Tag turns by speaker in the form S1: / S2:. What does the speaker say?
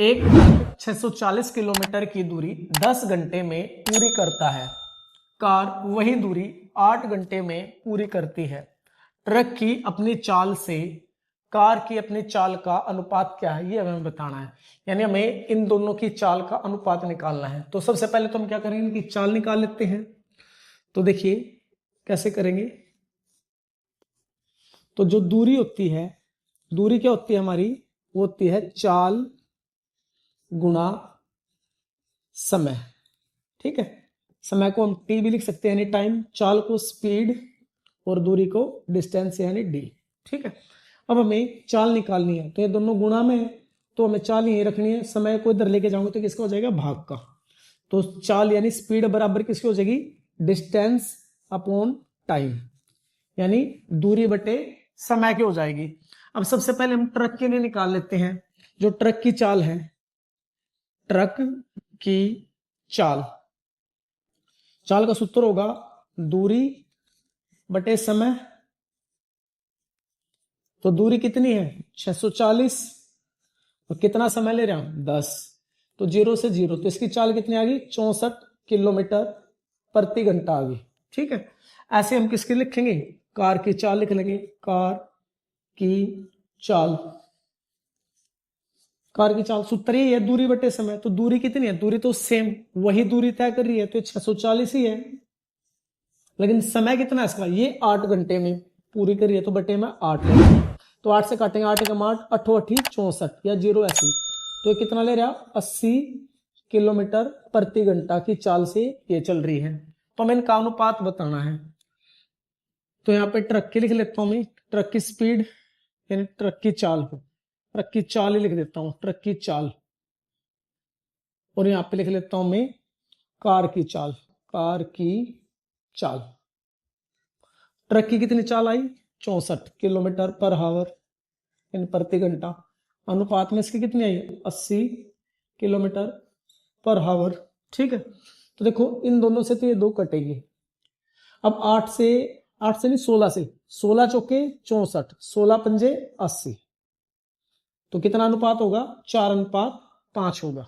S1: एक truck 640 kilometre की दूरी 10 घंटे में पूरी करता है। कार वही दूरी 8 घंटे में पूरी करती है। ट्रक की अपनी चाल से कार की अपनी चाल का अनुपात क्या है, ये हमें बताना है। यानी हमें इन दोनों की चाल का अनुपात निकालना है। तो सबसे पहले तो हम क्या करेंगे, इनकी चाल निकाल लेते हैं। तो देखिए कैसे करेंगे। तो जो दूरी होती है, दूरी क्या होती है हमारी, वो होती है चाल गुणा समय। ठीक है, समय को हम टी भी लिख सकते हैं यानी टाइम, चाल को स्पीड और दूरी को डिस्टेंस यानी डी। ठीक है, अब हमें चाल निकालनी है तो ये दोनों गुणा में है तो हमें चाल यही रखनी है। समय को इधर लेके जाऊंगे तो किसका हो जाएगा, भाग का। तो चाल यानी स्पीड बराबर किसकी हो जाएगी, डिस्टेंस अपॉन टाइम, यानी दूरी बटे समय की हो जाएगी। अब सबसे पहले हम ट्रक के लिए निकाल लेते हैं। जो ट्रक की चाल है, ट्रक की चाल, चाल का सूत्र होगा दूरी बटे समय। तो दूरी कितनी है 640 और कितना समय ले रहे हैं 10, तो 0 से 0, तो इसकी चाल कितनी आ गई 64 किलोमीटर प्रति घंटा आ गई। ठीक है, ऐसे हम किसकी लिखेंगे, कार की चाल लिख लेंगे। कार की चाल, कार की चाल सूत्र ही है दूरी बटे समय। तो दूरी कितनी है, दूरी तो सेम वही दूरी तय कर रही है तो 640 ही है, लेकिन समय कितना है इसका, ये 8 घंटे में पूरी करी है तो बटे में 8 है। तो 8 से काटेंगे, 8 का 8, 8 8 64 या 0 ऐसी। तो ये कितना ले रहा, 80 किलोमीटर प्रति घंटा की चाल से ये चल रही है। तो हमें इनका अनुपात बताना है। तो यहाँ पे ट्रक की लिख लेता हूँ मैं, ट्रक की स्पीड यानी ट्रक की चाल को, ट्रक की चाल ही लिख देता हूँ, ट्रक की चाल। और यहाँ पे लिख लेता हूं मैं कार की चाल, कार की चाल। ट्रक की कितनी चाल आई 64 किलोमीटर पर हावर यानी प्रति घंटा, अनुपात में इसकी कितनी आई 80 किलोमीटर पर हावर। ठीक है, तो देखो इन दोनों से तो ये दो कटेगी। अब 8 से नहीं 16 से, 16 चौके 64, 16 पंजे 80, तो कितना अनुपात होगा 4:5 होगा।